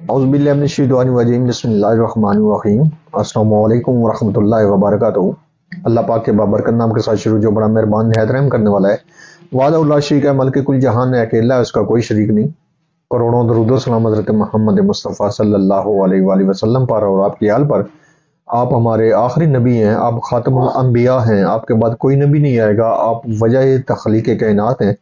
औज़ुबिल्लाहि बिस्मिल्लाहिर्रहमानिर्रहीम। अस्सलामु अलैकुम वरहमतुल्लाहि वबरकातुहू। अल्लाह पाक के बाबरकत नाम के साथ शुरू, जो बड़ा मेहरबान निहायत रहम करने वाला है। वादा उल्ला शरीक है, मल्क कुल जहान है, अकेला है, उसका कोई शरीक नहीं। करोड़ों दरूद और सलाम हज़रत मोहम्मद मुस्तफ़ा सल्लल्लाहु अलैहि वसल्लम पर और आपकी आल पर। आप हमारे आखिरी नबी हैं, आप खातमुल अंबिया हैं, आपके बाद कोई नबी नहीं आएगा, आप वजह तख्लीक कायनात हैं।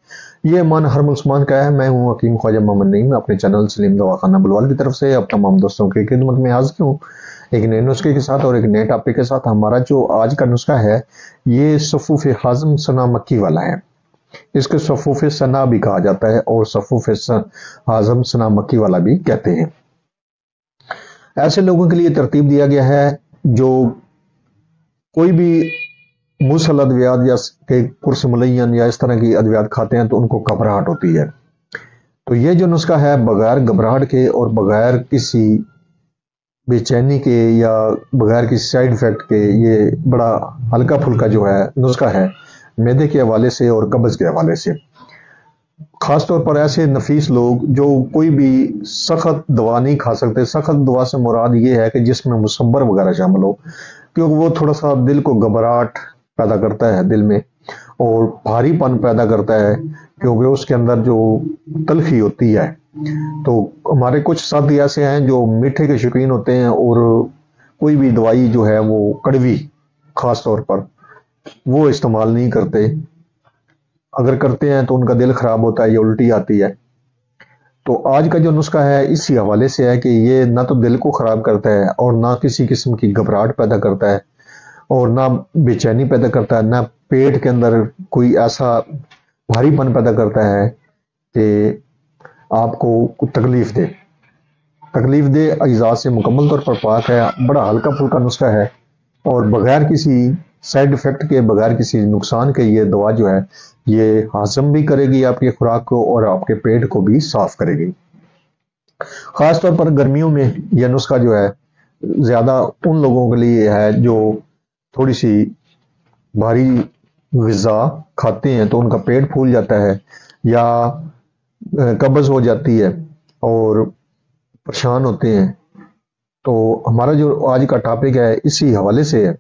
ये ईमान हर मुसलमान का है। मैं हूँ हकीम ख्वाजा मोहम्मद नईम, अपने चैनल सलीम दवाखाना बुलवाल की तरफ से अब तमाम दोस्तों की खिदमत में हाजिर हूँ एक नए नुस्खे के साथ और एक नए टॉपिक के साथ। हमारा जो आज का नुस्खा है ये सफ़ूफ़ हाज़म सना मक्की वाला है। इसके सफ़ूफ़ सना भी कहा जाता है और सफ़ूफ़ हाज़म सना मक्की वाला भी कहते हैं। ऐसे लोगों के लिए तरतीब दिया गया है जो कोई भी मुसल अद्वियात या कुर्स मुलय्यन या इस तरह की अद्वियात खाते हैं तो उनको घबराहट होती है। तो ये जो नुस्खा है बगैर घबराहट के और बगैर किसी बेचैनी के या बगैर किसी साइड इफेक्ट के, ये बड़ा हल्का फुल्का जो है नुस्खा है मैदे के हवाले से और कब्ज के हवाले से। खास तौर पर ऐसे नफीस लोग जो कोई भी सख्त दवा नहीं खा सकते। सख्त दवा से मुराद ये है कि जिसमें मुसब्बर वगैरह शामिल हो, क्योंकि वो थोड़ा सा दिल को घबराहट पैदा करता है दिल में और भारीपन पैदा करता है, क्योंकि उसके अंदर जो तलखी होती है। तो हमारे कुछ साथी ऐसे हैं जो मीठे के शौकीन होते हैं और कोई भी दवाई जो है वो कड़वी खास तौर पर वो इस्तेमाल नहीं करते। अगर करते हैं तो उनका दिल खराब होता है या उल्टी आती है। तो आज का जो नुस्खा है इसी हवाले से है कि ये ना तो दिल को खराब करता है और ना किसी किस्म की घबराहट पैदा करता है और ना बेचैनी पैदा करता है, ना पेट के अंदर कोई ऐसा भारीपन पैदा करता है कि आपको तकलीफ दे अज़ा से मुकम्मल तौर पर पाक है। बड़ा हल्का फुल्का नुस्खा है और बगैर किसी साइड इफेक्ट के, बगैर किसी नुकसान के ये दवा जो है ये हाजम भी करेगी आपकी खुराक को और आपके पेट को भी साफ करेगी। खास तौर पर गर्मियों में यह नुस्खा जो है ज्यादा उन लोगों के लिए है जो थोड़ी सी भारी ग़िज़ा खाते हैं तो उनका पेट फूल जाता है या कब्ज़ हो जाती है और परेशान होते हैं। तो हमारा जो आज का टॉपिक है इसी हवाले से है।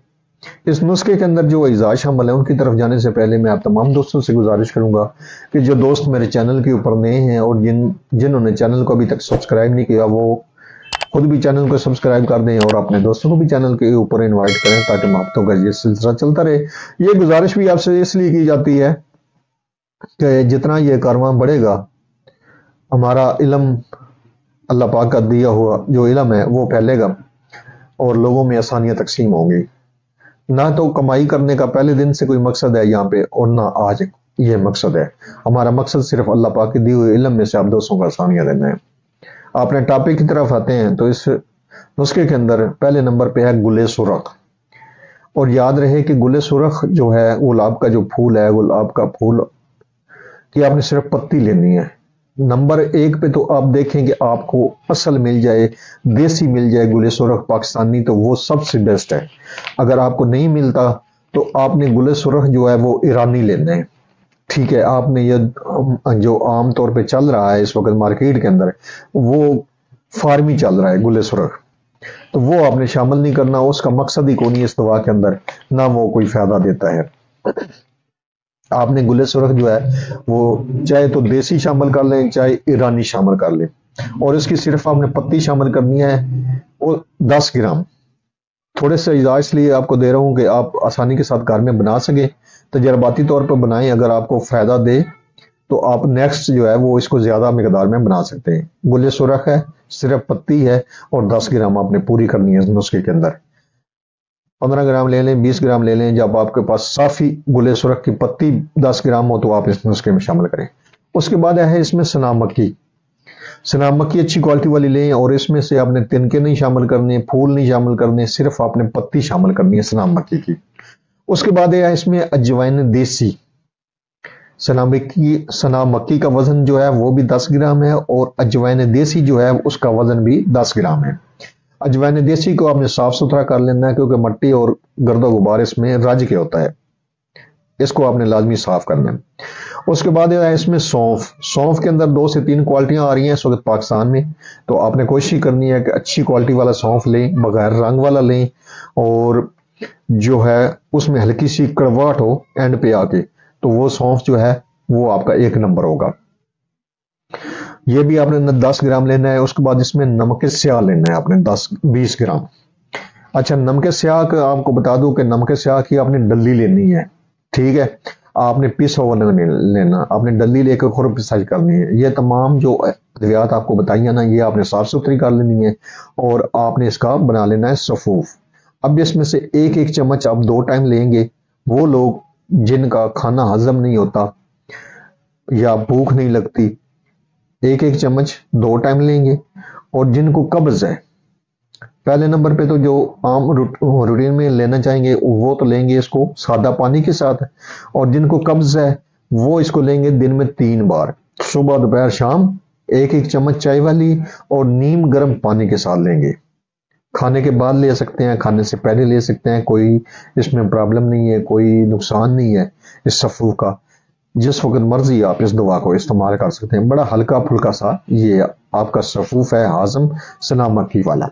इस नुस्खे के अंदर जो अज़ा शामिल है उनकी तरफ जाने से पहले मैं आप तमाम दोस्तों से गुजारिश करूंगा कि जो दोस्त मेरे चैनल के ऊपर नए हैं और जिन्होंने चैनल को अभी तक सब्सक्राइब नहीं किया वो खुद भी चैनल को सब्सक्राइब कर दें और अपने दोस्तों को भी चैनल के ऊपर इनवाइट करें ताकि मोहब्बतों का ये सिलसिला चलता रहे। ये गुजारिश भी आपसे इसलिए की जाती है कि जितना ये कारवां बढ़ेगा हमारा इल्म, अल्लाह पाक का दिया हुआ जो इल्म है वो फैलेगा और लोगों में आसानियां तकसीम होंगी। ना तो कमाई करने का पहले दिन से कोई मकसद है यहाँ पे और ना आज ये मकसद है। हमारा मकसद सिर्फ अल्लाह पाक के दिए हुए इल्म में से आप दोस्तों को आसानियां देना है। आपने टॉपिक की तरफ आते हैं तो इस नुस्खे के अंदर पहले नंबर पे है गुले सुरख। और याद रहे कि गुले सुरख जो है गुलाब का जो फूल है, गुलाब का फूल की आपने सिर्फ पत्ती लेनी है। नंबर एक पे तो आप देखें कि आपको असल मिल जाए, देसी मिल जाए गुले सुरख पाकिस्तानी, तो वो सबसे बेस्ट है। अगर आपको नहीं मिलता तो आपने गुले सुरख जो है वो ईरानी लेना है। ठीक है, आपने ये जो आम तौर पे चल रहा है इस वक्त मार्केट के अंदर वो फार्मी चल रहा है गुले सुरख, तो वो आपने शामिल नहीं करना। उसका मकसद ही कोई नहीं इस दवा के अंदर, ना वो कोई फायदा देता है। आपने गुले सुरख जो है वो चाहे तो देसी शामिल कर लें चाहे ईरानी शामिल कर लें और इसकी सिर्फ आपने पत्ती शामिल करनी है वो 10 ग्राम। थोड़े से इजाज़ इसलिए आपको दे रहा हूं कि आप आसानी के साथ घर में बना सके, तजर्बाती तौर पर बनाएं। अगर आपको फायदा दे तो आप नेक्स्ट जो है वो इसको ज्यादा मिकदार में बना सकते हैं। गुले सुरख है, सिर्फ पत्ती है और 10 ग्राम आपने पूरी करनी है इस नुस्खे के अंदर। 15 ग्राम ले लें, 20 ग्राम ले लें। जब आपके पास साफी गुले सुरख की पत्ती 10 ग्राम हो तो आप इस नुस्खे में शामिल करें। उसके बाद है इसमें सना मक्की। सना मक्की अच्छी क्वालिटी वाली लें और इसमें से आपने तिनके नहीं शामिल करने, फूल नहीं शामिल करने, सिर्फ आपने पत्ती शामिल करनी है सना मक्की की। उसके बाद है इसमें अजवाइन देसी। सना मक्की का वजन जो है वो भी 10 ग्राम है और अजवाइन देसी जो है उसका वजन भी 10 ग्राम है। अजवाइन देसी को आपने साफ सुथरा कर लेना है क्योंकि मट्टी और गर्दो गुबार इसमें रज के होता है। इसको आपने लाजमी साफ करना है। उसके बाद है इसमें सौंफ के अंदर 2 से 3 क्वालिटियां आ रही हैं इस वक्त पाकिस्तान में, तो आपने कोशिश करनी है कि अच्छी क्वालिटी वाला सौंफ लें, बगैर रंग वाला लें, और जो है उसमें हल्की सी कड़वाहट हो एंड पे आके, तो वो सौंफ जो है वो आपका 1 नंबर होगा। ये भी आपने 10 ग्राम लेना है। उसके बाद इसमें नमक स्याह लेना है आपने 10-20 ग्राम। अच्छा, नमक स्याह का आपको बता दूं कि नमक स्याह की आपने डल्ली लेनी है, ठीक है, आपने पिस हुआ नहीं लेना, आपने डल्ली लेकर खुद पिसाई करनी है। ये तमाम जो अद्वियात आपको बताइए ना, ये आपने साफ सुथरी कर लेनी है और आपने इसका बना लेना है सफूफ। अब इसमें से 1-1 चम्मच आप 2 टाइम लेंगे। वो लोग जिनका खाना हजम नहीं होता या भूख नहीं लगती, 1-1 चम्मच 2 टाइम लेंगे। और जिनको कब्ज है, पहले नंबर पे तो जो आम रूटीन में लेना चाहेंगे वो तो लेंगे इसको सादा पानी के साथ, और जिनको कब्ज है वो इसको लेंगे दिन में 3 बार, सुबह दोपहर शाम, 1-1 चम्मच चाय वाली और नीम गर्म पानी के साथ लेंगे। खाने के बाद ले सकते हैं, खाने से पहले ले सकते हैं, कोई इसमें प्रॉब्लम नहीं है, कोई नुकसान नहीं है इस सफूफ का। जिस वक्त मर्जी आप इस दवा को इस्तेमाल कर सकते हैं। बड़ा हल्का फुल्का सा ये आपका सफूफ है हाजम सलामती वाला।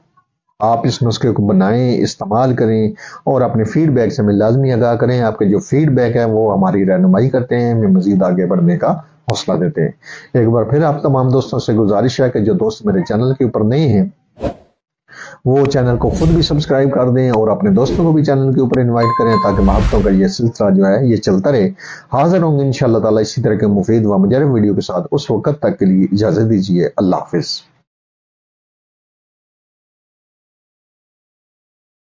आप इस नुस्खे को बनाएं, इस्तेमाल करें और अपने फीडबैक से हमें लाजमी आगाह करें। आपके जो फीडबैक है वो हमारी रहनुमाई करते हैं, हमें मजीद आगे बढ़ने का हौसला देते हैं। एक बार फिर आप तमाम दोस्तों से गुजारिश है कि जो दोस्त मेरे चैनल के ऊपर नए हैं वो चैनल को खुद भी सब्सक्राइब कर दें और अपने दोस्तों को भी चैनल के ऊपर इनवाइट करें, ताकि महत्वों का ये सिलसिला जो है ये चलता रहे। हाजिर होंगे इंशाअल्लाह ताला इसी तरह के मुफीद व मुजर्रब वीडियो के साथ। उस वक्त तक के लिए इजाजत दीजिए। अल्लाह हाफिज।